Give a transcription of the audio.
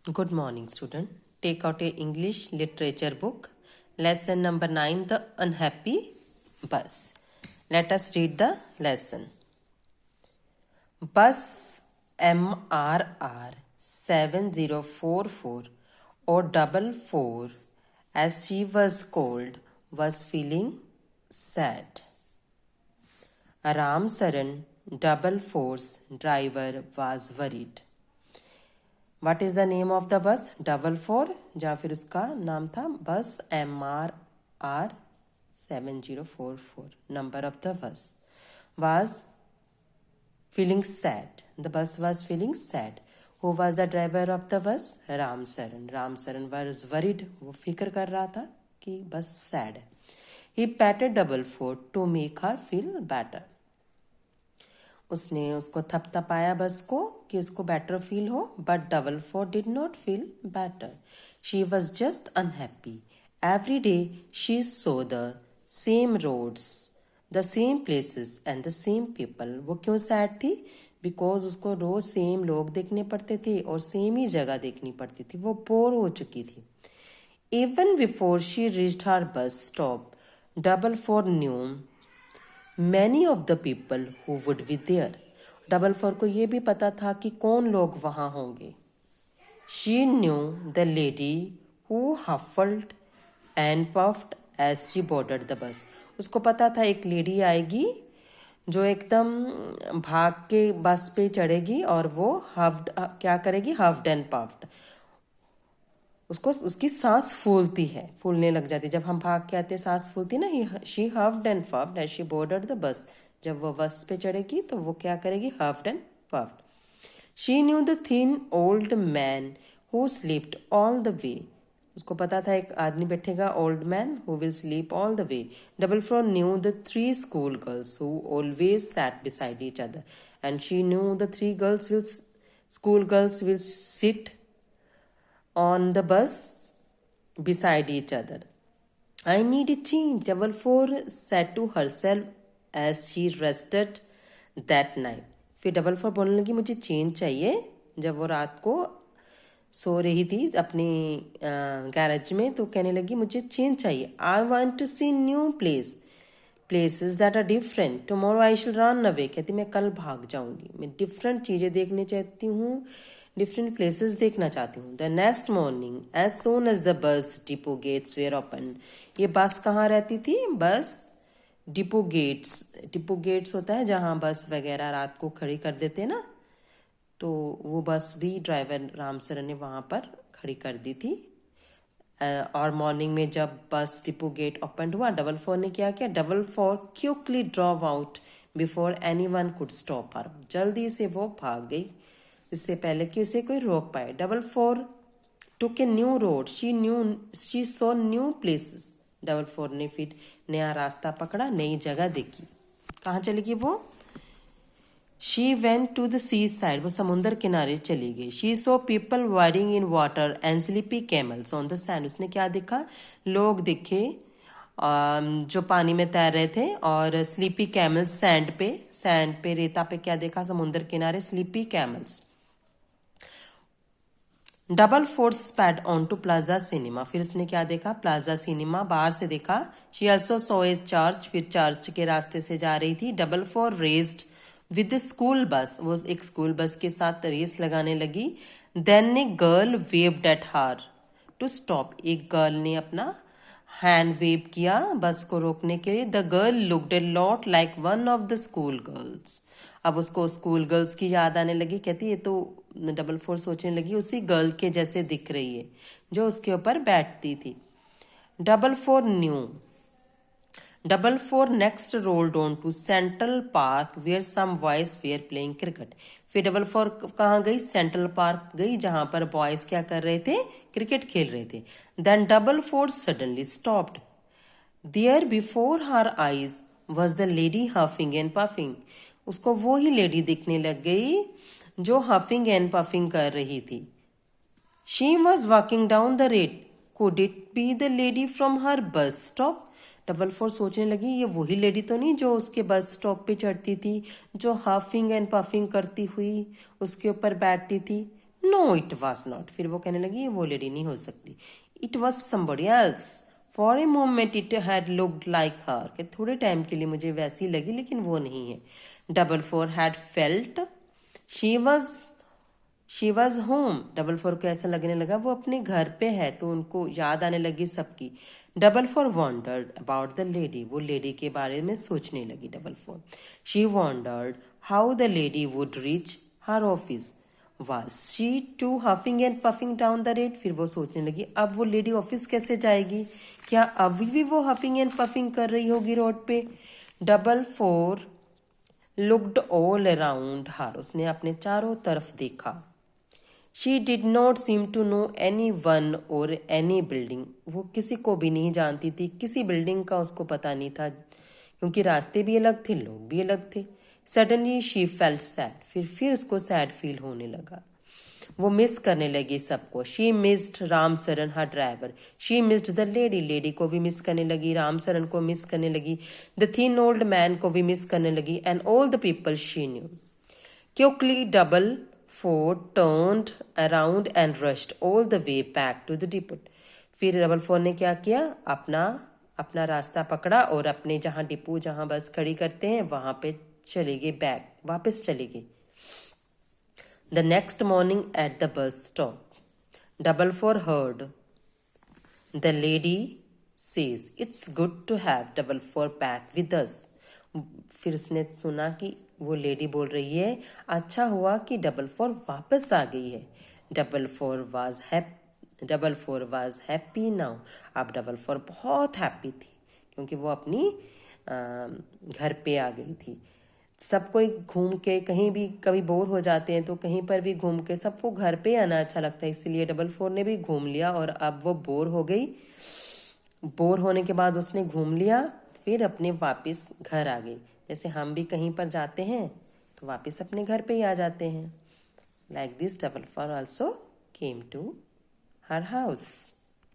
Good morning, student. Take out a English literature book. Lesson number 9, The Unhappy Bus. Let us read the lesson. Bus MRR 7044 or 44 as she was called was feeling sad. Ram Saran 44's driver was worried. What is the name of the bus? 44 या फिर उसका नाम था बस MRR 7044. Number of the bus was feeling sad. The bus was feeling sad. Who was the driver of the bus? Ram Saran. Ram Saran was worried. वो फिक्र कर रहा था कि बस sad है. He patted 44 to make her feel better. उसने उसको थपथपाया बस को कि उसको बेटर फील हो, but 44 did not feel better. She was just unhappy. Every day she saw the same roads, the same places and the same people. वो क्यों sad थी? बिकॉज उसको रोज सेम लोग देखने पड़ते थे और सेम ही जगह देखनी पड़ती थी. वो बोर हो चुकी थी. Even before she reached her bus stop, 44 new many of the people who would be there. 44 को ये भी पता था कि कौन लोग वहां होंगे. She knew the lady who huffled and puffed as she boarded the bus. उसको पता था एक लेडी आएगी जो एकदम भाग के बस पे चढ़ेगी और वो क्या करेगी? Huffed and puffed. उसको उसकी सांस फूलती है, फूलने लग जाती. जब हम भाग के आते सांस फूलती ना. She huffed and puffed as she boarded the bus. जब वो बस पे चढ़ेगी तो वो क्या करेगी? Huffed and puffed. She knew the thin old man who slept all the way. उसको पता था एक आदमी बैठेगा, old man who will sleep all the way. 44 knew the 3 school girls who always sat beside each other. And she knew the 3 school girls will sit on the bus beside each other. I need a change, 44 said to herself as she rested that night. फिर 44 बोलने लगी मुझे change चाहिए. जब वो रात को सो रही थी अपनी गैरेज में तो कहने लगी मुझे चेंज चाहिए. I want to see new places that are different. Tomorrow I shall run away. कहती मैं कल भाग जाऊंगी. मैं डिफरेंट चीजें देखने चाहती हूँ, डिफरेंट प्लेसेस देखना चाहती हूँ. The next morning as soon as the bus depot gates were open. ये बस कहाँ रहती थी? बस डिपो गेट्स. डिपो गेट्स होता है जहाँ बस वगैरह रात को खड़ी कर देते हैं ना. तो वो बस भी ड्राइवर रामसरन ने वहां पर खड़ी कर दी थी. और मॉर्निंग में जब बस डिपो गेट ओपन हुआ, 44 ने क्या किया? 44 quickly drove out before anyone could stop हर. जल्दी से वो भाग गई इससे पहले कि उसे कोई रोक पाए. 44 took a new road. She saw new places. 44 ने फिर नया रास्ता पकड़ा, नई जगह देखी. कहाँ चली गई वो? She went to the seaside. वो समुद्र किनारे चली गई. She saw people wading in water and sleepy camels on the sand. उसने क्या देखा? लोग दिखे जो पानी में तैर रहे थे और स्लीपी कैमल्स सैंड पे रेता पे क्या देखा? समुद्र किनारे sleepy camels. 44 sped on to Plaza Cinema. फिर उसने क्या देखा? प्लाजा सिनेमा बाहर से देखा. She also saw a church. फिर चर्च के रास्ते से जा रही थी. 44 raised with the school bus. वो एक स्कूल बस के साथ रेस लगाने लगी. Then a girl waved at her to stop. एक गर्ल ने अपना हैंड वेव किया बस को रोकने के लिए. The girl looked a lot like one of the school girls. अब उसको स्कूल गर्ल्स की याद आने लगी. कहती ये तो 44 सोचने लगी उसी गर्ल के जैसे दिख रही है जो उसके ऊपर बैठती थी. 44 knew. 44 next rolled on to Central Park where some boys were playing cricket. फिर 44 कहाँ गई? सेंट्रल पार्क गई जहां पर बॉयज क्या कर रहे थे? क्रिकेट खेल रहे थे. Then 44 suddenly stopped. There before her eyes was the lady huffing and puffing. उसको वो ही लेडी दिखने लग गई जो हफिंग एंड पफिंग कर रही थी. She was walking down the road. Could it be the lady from her bus stop? 44 सोचने लगी ये वही लेडी तो नहीं जो उसके बस स्टॉप पे चढ़ती थी, जो हफिंग एंड पफिंग करती हुई उसके ऊपर बैठती थी. No it was not. फिर वो कहने लगी वो लेडी नहीं हो सकती। It was somebody else. For a moment it had looked like her, कि थोड़े टाइम के लिए मुझे वैसी लगी लेकिन वो नहीं है। Double four had felt she was home. Double four को ऐसा लगने लगा वो अपने घर पे है, तो उनको याद आने लगी सबकी। Double four wandered about the lady, वो लेडी के बारे में सोचने लगी। Double four she wandered how the lady would reach her office. Was she too huffing and puffing down the road? फिर वो सोचने लगी अब वो लेडी ऑफिस कैसे जाएगी, क्या अभी भी वो हफिंग एंड पफिंग कर रही होगी रोड पे। Double four looked all around her, उसने अपने चारों तरफ देखा। She did not seem to know any one और एनी बिल्डिंग, वो किसी को भी नहीं जानती थी, किसी बिल्डिंग का उसको पता नहीं था, क्योंकि रास्ते भी अलग थे, लोग भी अलग थे। सडनली शी फेल्ट सैड, फिर उसको सैड फील होने लगा। वो मिस करने लगी सबको। She missed Ram Saran her driver, she missed the lady, lady को भी मिस करने लगी, राम सरन को मिस करने लगी, द थिन ओल्ड मैन को भी मिस करने लगी, and all the people she knew. Quickly double four turned around and rushed all the way back to the depot. फिर डबल फोर ने क्या किया, अपना रास्ता पकड़ा और अपने जहाँ डिपो, जहाँ बस खड़ी करते हैं वहां पे चले गए, बैक वापस चले गए। The next morning at the bus stop, Double Four heard the lady says, "It's good to have Double Four back with us." फिर उसने सुना कि वो लेडी बोल रही है अच्छा हुआ कि डबल फोर वापस आ गई है। Double four was happy now. अब डबल फोर बहुत हैप्पी थी क्योंकि वो अपनी घर पे आ गई थी। सब कोई घूम के कहीं भी कभी बोर हो जाते हैं तो कहीं पर भी घूम के सबको घर पे आना अच्छा लगता है, इसीलिए डबल फोर ने भी घूम लिया और अब वो बोर हो गई। बोर होने के बाद उसने घूम लिया, फिर अपने वापस घर आ गई। जैसे हम भी कहीं पर जाते हैं तो वापस अपने घर पे ही आ जाते हैं। Like this double four also came to her house.